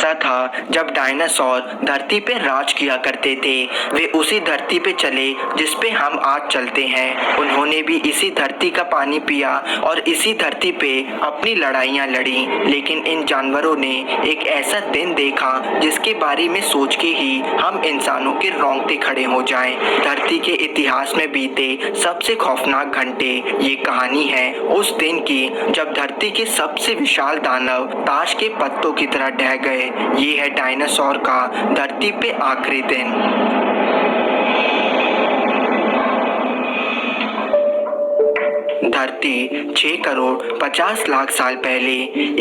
कहता था जब डायनासोर धरती पे राज किया करते थे, वे उसी धरती पे चले जिस पे हम आज चलते हैं। उन्होंने भी इसी धरती का पानी पिया और इसी धरती पे अपनी लड़ाइयाँ लड़ी। लेकिन इन जानवरों ने एक ऐसा दिन देखा जिसके बारे में सोच के ही हम इंसानों के रोंगटे खड़े हो जाएं। धरती के इतिहास में बीते सबसे खौफनाक घंटे। ये कहानी है उस दिन की जब धरती के सबसे विशाल दानव ताश के पत्तों की तरह ढह गए। ये है डायनासोर का धरती पे आखिरी दिन। धरती 6 करोड़ 50 लाख साल पहले,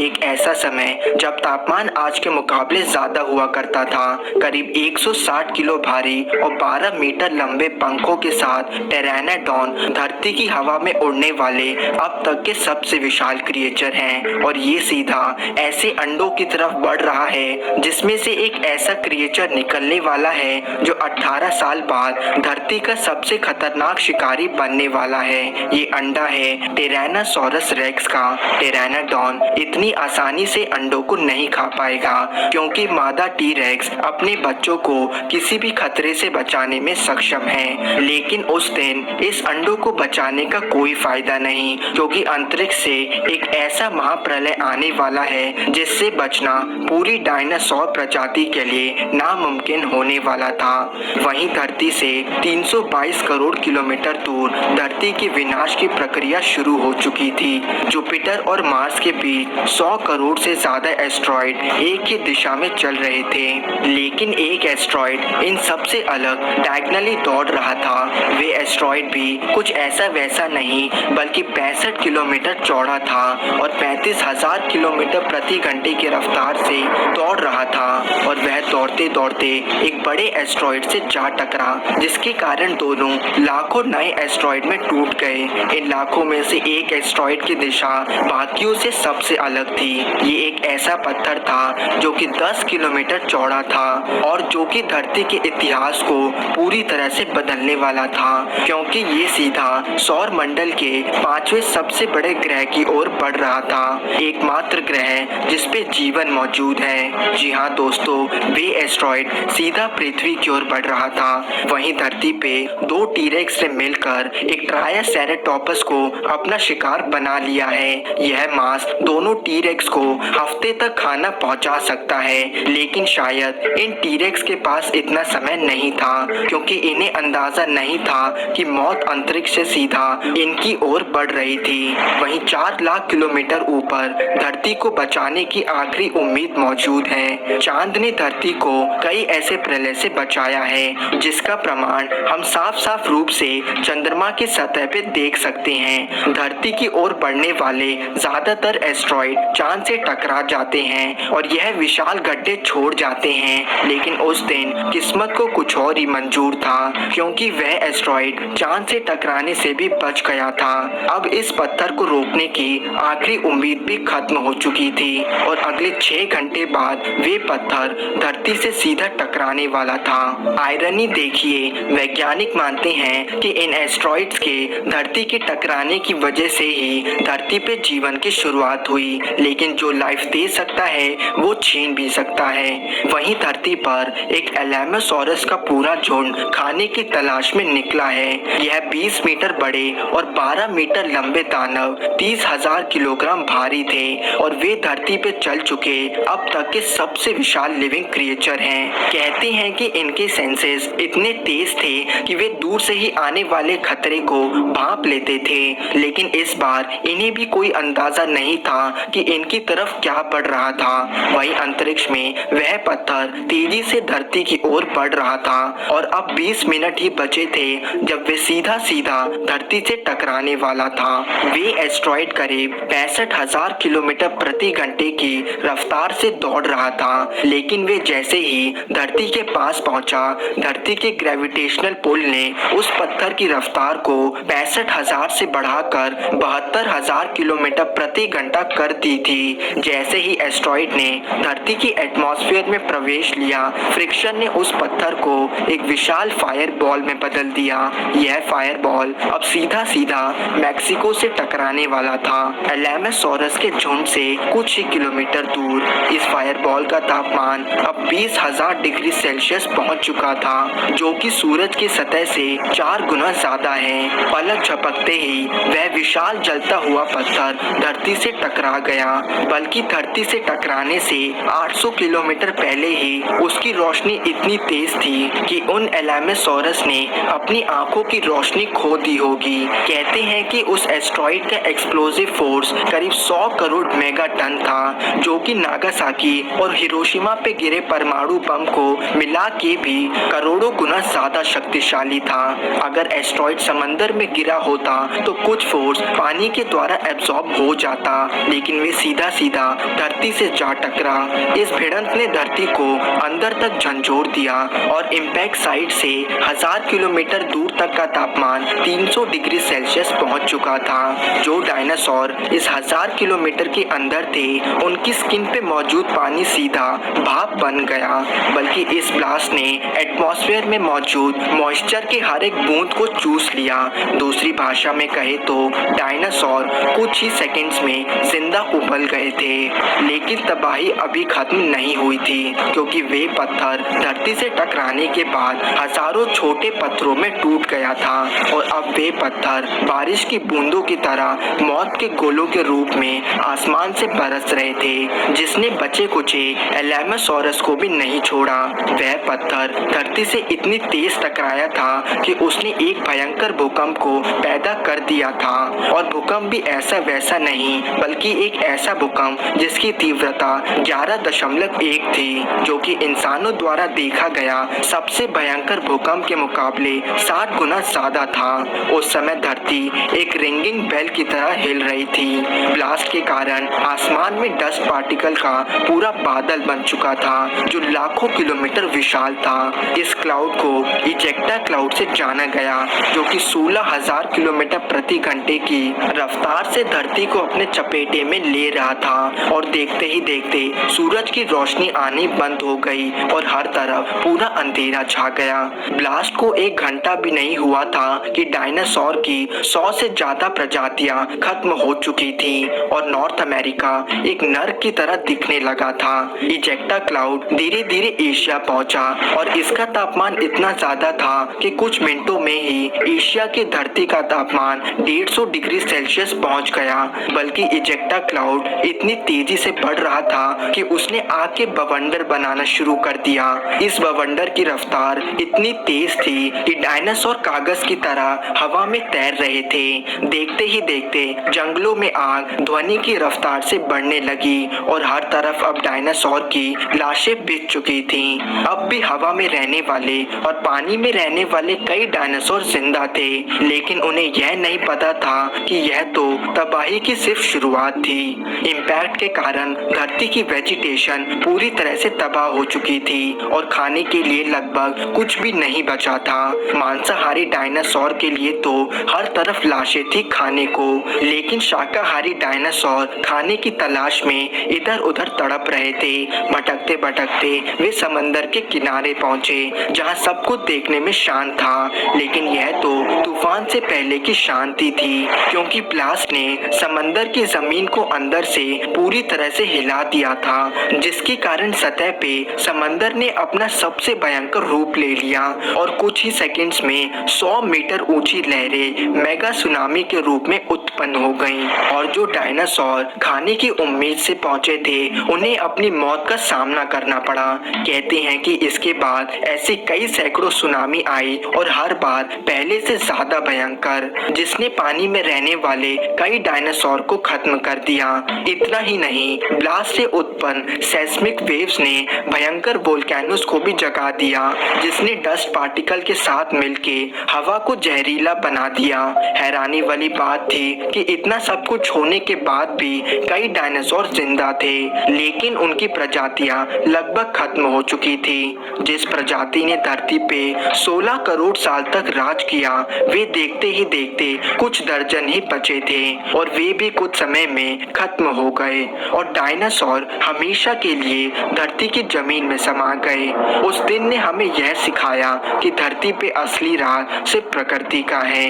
एक ऐसा समय जब तापमान आज के मुकाबले ज्यादा हुआ करता था। करीब 160 किलो भारी और 12 मीटर लंबे पंखों के साथ टेरानोडॉन धरती की हवा में उड़ने वाले अब तक के सबसे विशाल क्रिएचर हैं। और ये सीधा ऐसे अंडों की तरफ बढ़ रहा है जिसमें से एक ऐसा क्रिएचर निकलने वाला है जो 18 साल बाद धरती का सबसे खतरनाक शिकारी बनने वाला है। ये अंडा है टिरानोसॉरस रेक्स का। टिरानोडॉन इतनी आसानी से अंडों को नहीं खा पाएगा क्योंकि मादा टी रेक्स अपने बच्चों को किसी भी खतरे से बचाने में सक्षम है। लेकिन उस दिन इस अंडों को बचाने का कोई फायदा नहीं क्योंकि अंतरिक्ष से एक ऐसा महाप्रलय आने वाला है जिससे बचना पूरी डायनासोर प्रजाति के लिए नामुमकिन होने वाला था। वहीं धरती से 322 करोड़ किलोमीटर दूर धरती के विनाश की प्रक्रिया शुरू हो चुकी थी। जुपिटर और मार्स के बीच 100 करोड़ से ज्यादा एस्ट्रॉइड एक ही दिशा में चल रहे थे। लेकिन एक एस्ट्रॉइड इन सबसे अलग डायगोनली दौड़ रहा था। वे एस्ट्रॉइड भी कुछ ऐसा वैसा नहीं बल्कि 65 किलोमीटर चौड़ा था और 35,000 किलोमीटर प्रति घंटे की रफ्तार से दौड़ रहा था। और वह दौड़ते दौड़ते एक बड़े एस्ट्रॉइड से जा टकरा जिसके कारण दोनों लाखों नए एस्ट्रॉइड में टूट गए। इन लाखों में से एक एस्ट्रॉइड की दिशा बाकियों से सबसे अलग थी। ये एक ऐसा पत्थर था जो कि 10 किलोमीटर चौड़ा था और जो कि धरती के इतिहास को पूरी तरह से बदलने वाला था क्योंकि ये सीधा सौर मंडल के 5वें सबसे बड़े ग्रह की ओर बढ़ रहा था। एकमात्र ग्रह जिस पे जीवन मौजूद है। जी हाँ दोस्तों, वे एस्ट्रॉइड सीधा पृथ्वी की ओर बढ़ रहा था। वहीं धरती पे 2 टीरेक्स ने मिलकर एक ट्रायसेरेटोप्स को अपना शिकार बना लिया है। यह मांस दोनों टीरेक्स को हफ्ते तक खाना पहुंचा सकता है। लेकिन शायद इन टीरेक्स के पास इतना समय नहीं था क्योंकि इन्हें अंदाजा नहीं था कि मौत अंतरिक्ष से सीधा इनकी ओर बढ़ रही थी। वहीं 4 लाख किलोमीटर ऊपर धरती को बचाने की आखिरी उम्मीद मौजूद है। चांद ने धरती को कई ऐसे प्रलय से बचाया है जिसका प्रमाण हम साफ साफ रूप से चंद्रमा की सतह पे देख सकते हैं। धरती की ओर बढ़ने वाले ज्यादातर एस्ट्रॉइड चांद से टकरा जाते हैं और यह विशाल गड्ढे छोड़ जाते हैं। लेकिन उस दिन किस्मत को कुछ और ही मंजूर था क्योंकि वह एस्ट्रॉइड चांद से टकराने से भी बच गया था। अब इस पत्थर को रोकने की आखिरी उम्मीद भी खत्म हो चुकी थी और अगले 6 घंटे बाद वे पत्थर धरती से सीधा टकराने वाला था। आयरनी देखिए, वैज्ञानिक मानते हैं कि इन एस्ट्रॉइड्स के धरती के टकराने की वजह से ही धरती पे जीवन की शुरुआत हुई। लेकिन जो लाइफ दे सकता है वो छीन भी सकता है। वहीं धरती पर एक एलामोसॉरस का पूरा झुंड खाने की तलाश में निकला है। यह 20 मीटर बड़े और 12 मीटर लंबे दानव 30,000 किलोग्राम भारी थे और वे धरती पे चल चुके अब तक के सबसे विशाल लिविंग क्रिएचर हैं। कहते हैं कि इनके सेंसेस इतने तेज थे कि वे दूर से ही आने वाले खतरे को भांप लेते थे। लेकिन इस बार इन्हें भी कोई अंदाजा नहीं था कि इनकी तरफ क्या बढ़ रहा था। वहीं अंतरिक्ष में वह पत्थर तेजी से धरती की ओर बढ़ रहा था और अब 20 मिनट ही बचे थे जब वे सीधा सीधा धरती से टकराने वाला था। वे एस्ट्रॉइड करीब 65,000 किलोमीटर प्रति घंटे की रफ्तार से दौड़ रहा था। लेकिन वे जैसे ही धरती के पास पहुंचा, धरती के ग्रेविटेशनल पुल ने उस पत्थर की रफ्तार को 65,000 से बढ़ाकर 72,000 किलोमीटर प्रति घंटा कर दी थी। जैसे ही एस्ट्रॉइड ने धरती की एटमॉस्फेयर में प्रवेश लिया, फ्रिक्शन ने उस पत्थर को एक विशाल फायर बॉल में बदल दिया। यह फायर बॉल अब सीधा सीधा मैक्सिको से टकराने वाला था, एलामासोरस के झुंड से कुछ ही किलोमीटर दूर। इस फायर बॉल का तापमान अब 20,000 डिग्री सेल्सियस पहुंच चुका था, जो कि सूरज की सतह से 4 गुना ज्यादा है। पलक झपकते ही वह विशाल जलता हुआ पत्थर धरती से टकरा गया, बल्कि धरती से टकराने से 800 किलोमीटर पहले ही उसकी रोशनी इतनी तेज थी कि उन एलामासोरस ने अपनी आंखों की रोशनी खो दी होगी। कहते हैं कि उस एस्ट्रॉइड का एक्सप्लोसिव फोर्स करीब 100 करोड़ मेगा टन था, जो कि नागासाकी और हिरोशिमा पे गिरे परमाणु बम को मिला के भी करोड़ों गुना ज्यादा शक्तिशाली था। अगर एस्ट्रॉइड समंदर में गिरा होता तो कुछ फोर्स पानी के द्वारा एब्जॉर्ब हो जाता, लेकिन वे सीधा सीधा धरती से जा टकरा। इस भिड़ंत ने धरती को अंदर तक झंझोर दिया और इम्पैक्ट साइट से 1000 किलोमीटर दूर तक का तापमान 300 डिग्री सेल्सियस पहुंच चुका था। जो डायनासोर इस 1000 किलोमीटर के अंदर थे, उनकी स्किन पे मौजूद पानी सीधा भाप बन गया, बल्कि इस ब्लास्ट ने एटमॉस्फेयर में मौजूद मॉइस्चर के हर एक बूंद को चूस लिया। दूसरी भाषा में कहे तो डायनासोर कुछ ही सेकंड्स में जिंदा उबल गए थे। लेकिन तबाही अभी खत्म नहीं हुई थी, क्योंकि वे पत्थर धरती से टकराने के बाद हजारों छोटे पत्थरों में टूट गया था और अब वे पत्थर बारिश की बूंदों की तरह मौत के गोलों के रूप में आसमान से बरस रहे थे, जिसने बचे कुचे एलामासोरस को भी नहीं छोड़ा। वह पत्थर धरती से इतनी तेज टकराया था कि उसने एक भयंकर भूकंप को पैदा कर दिया था, और भूकंप भी ऐसा वैसा नहीं, बल्कि एक ऐसा भूकंप जिसकी तीव्रता 11.1 थी, जो कि इंसानों द्वारा देखा गया सबसे भयंकर भूकंप के मुकाबले 7 गुना ज्यादा था। उस समय धरती एक रिंगिंग बेल की तरह हिल रही थी। ब्लास्ट के कारण आसमान में डस्ट पार्टिकल का पूरा बादल बन चुका था, जो लाखों किलोमीटर विशाल था। इस क्लाउड को इजेक्टा क्लाउड से जाना गया, जो कि 16,000 किलोमीटर प्रति घंटे की रफ्तार से धरती को अपने चपेटे में ले रहा था, और देखते ही देखते सूरज की रोशनी आनी बंद हो गई और हर तरफ पूरा अंधेरा छा गया। ब्लास्ट को 1 घंटा भी नहीं हुआ था कि डायनासोर की 100 से ज्यादा प्रजातियां खत्म हो चुकी थी और नॉर्थ अमेरिका एक नर्क की तरह दिखने लगा था। इजेक्टा क्लाउड धीरे धीरे एशिया पहुंचा और इसका तापमान इतना ज्यादा था कि कुछ मिनटों में ही एशिया की धरती का तापमान 150 डिग्री सेल्सियस पहुंच गया। बल्कि इजेक्टा क्लाउड इतनी तेजी से बढ़ रहा था कि उसने आग के बवंडर बनाना शुरू कर दिया। इस बवंडर की रफ्तार इतनी तेज थी कि डायनासोर कागज की तरह हवा में तैर रहे थे। देखते ही देखते जंगलों में आग ध्वनि की रफ्तार से बढ़ने लगी और हर तरफ अब डायनासोर की लाशें बिछ चुकी थीं। अब भी हवा में रहने वाले और पानी में रहने वाले कई डायनासोर जिंदा थे, लेकिन उन्हें यह नहीं पता था कि यह तो तबाही की सिर्फ शुरुआत थी। इम्पैक्ट के कारण धरती की वेजिटेशन पूरी तरह से तबाह हो चुकी थी और खाने के लिए लगभग कुछ भी नहीं बचा था। मांसाहारी डायनासोर के लिए तो हर तरफ लाशें थी खाने को, लेकिन शाकाहारी डायनासोर खाने की तलाश में इधर उधर तड़प रहे थे। भटकते भटकते वे समंदर के किनारे पहुंचे, जहां सब कुछ देखने में शांत था, लेकिन यह तो तूफान से पहले की शांति थी, क्योंकि ब्लास्ट ने समंदर की जमीन को अंदर से पूरी तरह से हिला दिया था, जिसके कारण सतह पे समंदर ने अपना सबसे भयंकर रूप ले लिया और कुछ ही सेकंड्स में 100 मीटर ऊंची लहरें मेगा सुनामी के रूप में उत्पन्न हो गईं, और जो डायनासोर खाने की उम्मीद से पहुंचे थे उन्हें अपनी मौत का सामना करना पड़ा। कहते हैं कि इसके बाद ऐसी कई सैकड़ों सुनामी आई और हर बार पहले से ज्यादा भयंकर, जिसने पानी में रहने वाले कई डायनासोर को खत्म कर दिया। इतना ही नहीं, ब्लास्ट से उत्पन्न सेस्मिक वेव्स ने भयंकर वोल्केनोस को भी जगा दिया, जिसने डस्ट पार्टिकल के साथ मिलके हवा को जहरीला बना दिया। हैरानी वाली बात थी कि इतना सब कुछ होने के बाद भी कई डायनासोर जिंदा थे, लेकिन उनकी प्रजातियां लगभग खत्म हो चुकी थी। जिस प्रजाति ने धरती पे 16 करोड़ साल तक राज किया, वे देखते ही देखते कुछ दर्जन ही बचे थे और वे भी कुछ समय में खत्म हो गए और डायनासोर हमेशा के लिए धरती की जमीन में समा गए। उस दिन ने हमें यह सिखाया कि धरती पे असली राज सिर्फ प्रकृति का है।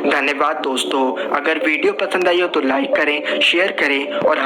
धन्यवाद दोस्तों। अगर वीडियो पसंद आई हो तो लाइक करें, शेयर करें और